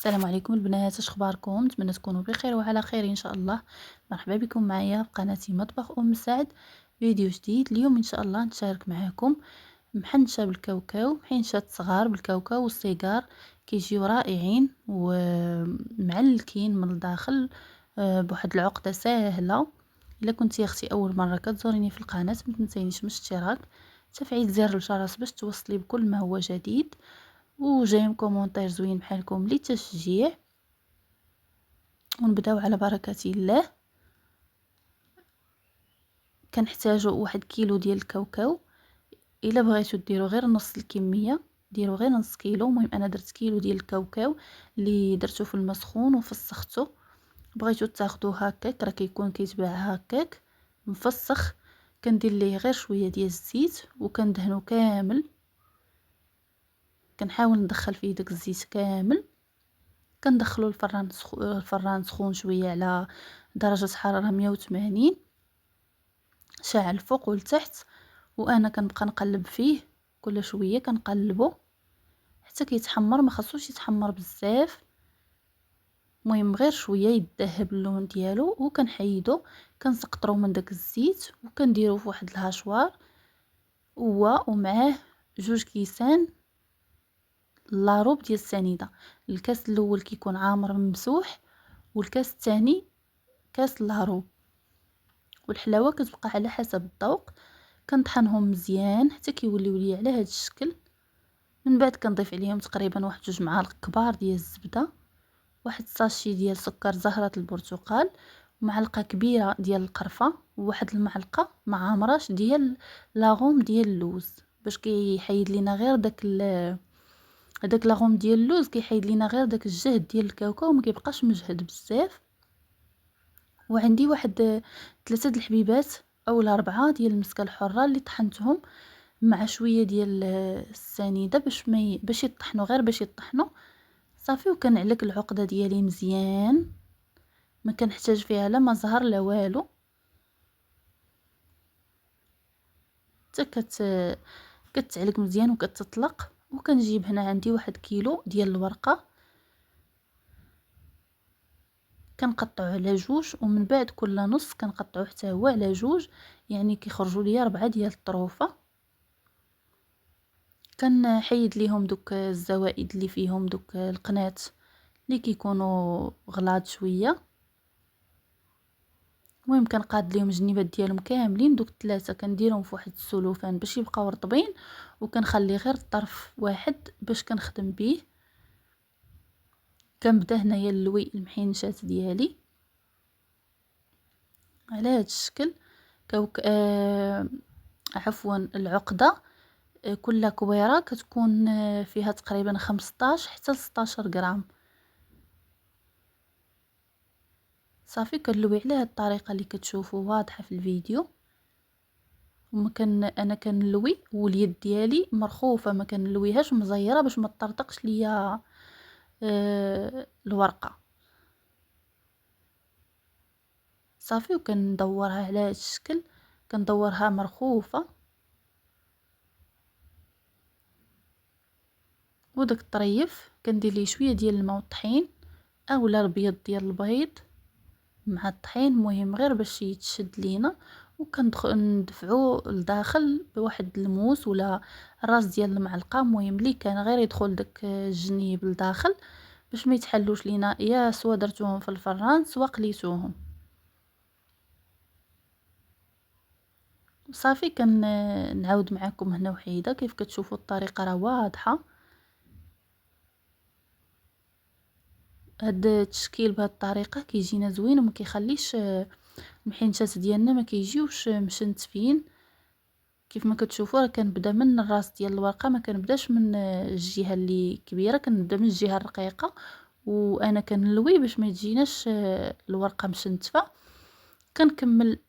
السلام عليكم البنات، اش اخباركم؟ نتمنى تكونوا بخير وعلى خير ان شاء الله. مرحبا بكم معايا في قناتي مطبخ سعد. فيديو جديد اليوم ان شاء الله نشارك معكم محنشه بالكاوكاو، محنشات صغار بالكاوكاو والصغار كيجيو رائعين ومعلكين من الداخل بواحد العقده سهله. الا كنتي اختي اول مره كتزوريني في القناه ما تنسينيش من الاشتراك، تفعيل زر الجرس باش توصلي بكل ما هو جديد، وجايم كومونتير زوين بحالكم للتشجيع. ونبداو على بركة الله. كنحتاجو 1 كيلو ديال الكاوكاو. الا بغيتو ديروا غير نص الكميه ديروا غير نص كيلو. المهم انا درت كيلو ديال الكاوكاو اللي درتو في المسخون وفسختو. بغيتو تاخدوه هكاك راه كيكون كيتباع هكاك مفسخ. كندير ليه غير شويه ديال الزيت وكندهنو كامل. كنحاول ندخل فيه داك الزيت كامل. كندخلو الفران سخون شويه على درجه حراره 180، شاعل فوق والتحت. وانا كنبقى نقلب فيه كل شويه، كنقلبو حتى كيتحمر. ما خصوش يتحمر بزاف، المهم غير شويه يذهب اللون ديالو. وكنحيدو كنسقطرو من داك الزيت وكنديرو في واحد الهاشوار هو ومعاه 2 كيسان لاروب ديال السنيده. الكاس الاول كيكون عامر ممسوح، والكاس الثاني كاس لاروب. والحلاوه كتبقى على حسب الذوق. كنطحنهم مزيان حتى كيوليو لي على هذا الشكل. من بعد كنضيف عليهم تقريبا 2 معالق كبار ديال الزبده، 1 ساشي ديال سكر زهرة البرتقال، ومعلقه كبيره ديال القرفه، وواحد المعلقه معامراش ديال لاغوم ديال اللوز باش كيحيد لينا غير داك لاغوم ديال اللوز. كيحيد لينا غير داك الجهد ديال الكاوكاو وما كيبقاش مجهد بزاف. وعندي واحد 3 د الحبيبات اولا 4 ديال المسكه الحره اللي طحنتهم مع شويه ديال السنيده باش يطحنوا، غير باش يطحنوا صافي. وكنعلك العقده ديالي مزيان، ما كنحتاج فيها لا ما زهر لا والو. حتى كتعلك مزيان وكتطلق. وكنجيب هنا عندي 1 كيلو ديال الورقه، كنقطعو على 2، ومن بعد كل نص كنقطعو حتى هو على 2، يعني كيخرجوا ليا 4 ديال الطروفه. كنحيد ليهم دوك الزوائد اللي فيهم، دوك القنات اللي كيكونوا غلاض شويه. المهم كنقاد ليهم الجنيبات ديالهم كاملين، دوك 3 كنديرهم في واحد السلوفان باش يبقاو رطبين، وكنخلي غير الطرف واحد باش كنخدم به. كنبدا هنايا نلوي المحينشات ديالي على هذا الشكل. عفوا العقده كل كويره كتكون فيها تقريبا 15 حتى ل 16 غرام. صافي كنلوي على هذه الطريقه اللي كتشوفوا واضحه في الفيديو. انا كنلوي واليد ديالي مرخوفه، ما كنلويهاش مزيره باش ما تطرطقش ليا الورقه. صافي وكندورها على هذا الشكل، كندورها مرخوفه. وداك الطريف كندير ليه شويه ديال الماء والطحين اولا البيض ديال البيض مع الطحين، المهم غير باش يتشد لينا. ندفعو لداخل بواحد الموس ولا راس ديال المعلقه، المهم اللي كان غير يدخل داك الجنيب لداخل باش ما يتحلوش لينا، يا سوا درتوهم في الفران سوا قليتوهم. صافي نعاود معكم هنا وحيده. كيف كتشوفوا الطريقه راه واضحه. هاد التشكيل بهاد الطريقه كيجينا زوين وما كيخليش المحينشات ديالنا ما كيجيوش مشنتفين. كيف ما كتشوفوا راه كنبدا من الراس ديال الورقه، ما كنبداش من الجهه اللي كبيره، كنبدا من الجهه الرقيقه. وانا كنلوي باش ما تجيناش الورقه مشنتفه. كنكمل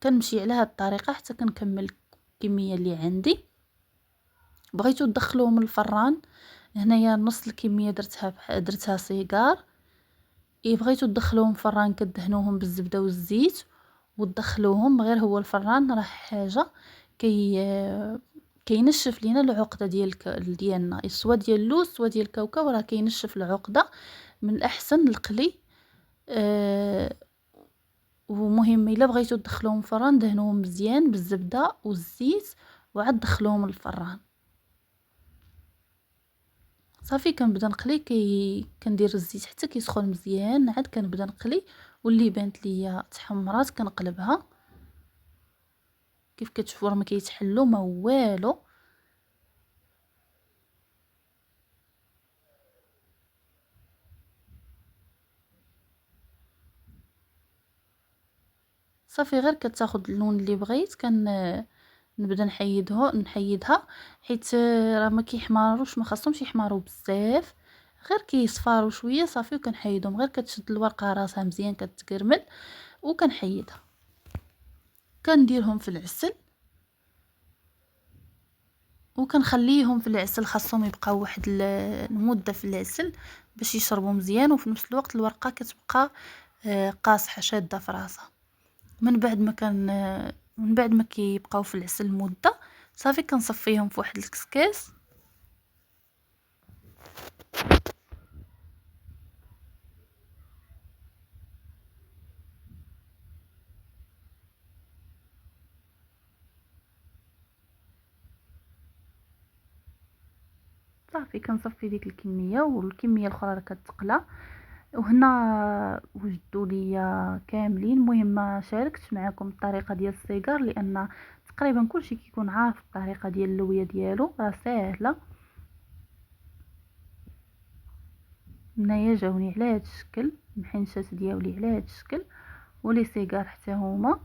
كنمشي على هاد الطريقه حتى كنكمل الكميه اللي عندي. بغيتو تدخلوهم الفران، هنايا نص الكميه درتها صغار. بغيتو تدخلوهم الفران كدهنوهم بالزبده والزيت وتدخلوهم. غير هو الفران راه حاجه كينشف لينا العقده ديالنا، سوا ديال اللوز سوا ديال الكاوكاو، راه كينشف العقده. من الاحسن القلي. ومهم الا بغيتو تدخلوهم الفران دهنوهم مزيان بالزبده والزيت وعاد دخلوهم للفران. صافي كنبدا نقلي، كندير الزيت حتى كيسخن مزيان، عاد كنبدا نقلي. واللي بانت ليا تحمرات كنقلبها. كيف كتشوفوا راه ما كيتحلوا ما والو. صافي غير كتاخد اللون اللي بغيت نبدا نحيدها، حيت راه ما كيحمروش، ما خاصهمش يحمروا بزاف، غير كيصفاروا شويه صافي. وكنحيدهم، غير كتشد الورقه راسها مزيان كتكرمل وكنحيدها. كنديرهم في العسل وكنخليهم في العسل، خاصهم يبقاو واحد المده في العسل باش يشربوا مزيان، وفي نفس الوقت الورقه كتبقى قاصحه شاده في راسها. من بعد ما كيبقاو في العسل مده صافي كنصفيهم في واحد الكسكاس. صافي كنصفي ديك الكميه، والكميه الاخرى راه كتقلى. وهنا وجدوا ليا كاملين. المهم ما شاركتش معكم الطريقه ديال السيجار لان تقريبا كلشي كيكون عارف الطريقه ديال اللويه ديالو، راه ساهله. هنايا جاوني على هذا الشكل، المحنشات ديالي على هذا الشكل، ولي سيجار حتى هما.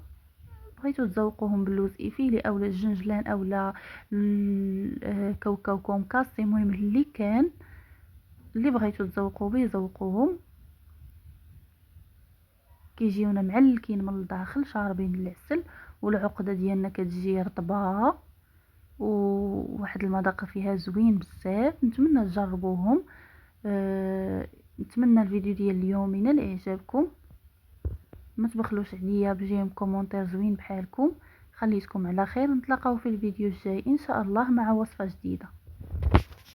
بغيتو تزوقوهم باللوز ايفيلي اولا الجنجلان اولا كاوكاو كومكاس، المهم اللي كان اللي بغيتو تزوقوا به زوقوهم. كيجيونا معلكين من الداخل شاربين العسل، والعقده ديالنا كتجي رطبه، وواحد المذاق فيها زوين بزاف. نتمنى تجربوهم. نتمنى الفيديو ديال اليوم ينال اعجابكم. ما تبخلوش عليا بجيم كومونتير زوين بحالكم. خليتكم على خير، نتلاقاو في الفيديو الجاي ان شاء الله مع وصفه جديده.